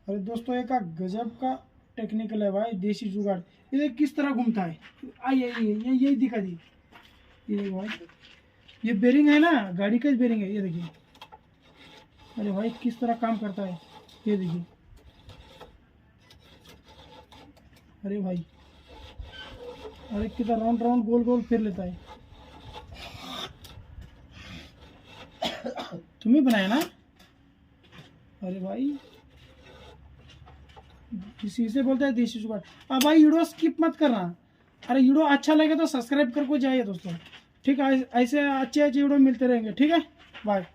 अरे दोस्तों एक गजब का टेक्निकल है भाई, देसी जुगाड़। ये देख किस तरह घूमता है। आई आई यही दिखा दी। ये देखो भाई, ये बेरिंग है ना, गाड़ी का बेरिंग है, ये देखिए। अरे भाई किस तरह काम करता है, ये देखिए। अरे भाई, अरे कितना राउंड राउंड गोल गोल फिर लेता है। तुम्ही बनाया ना? अरे भाई, इसी से बोलता है देसी जुगाड़। अब भाई वीडियो स्किप मत करना। अरे वीडियो अच्छा लगे तो सब्सक्राइब करके जाइए दोस्तों। ठीक है, ऐसे अच्छे अच्छे वीडियो मिलते रहेंगे। ठीक है, बाय।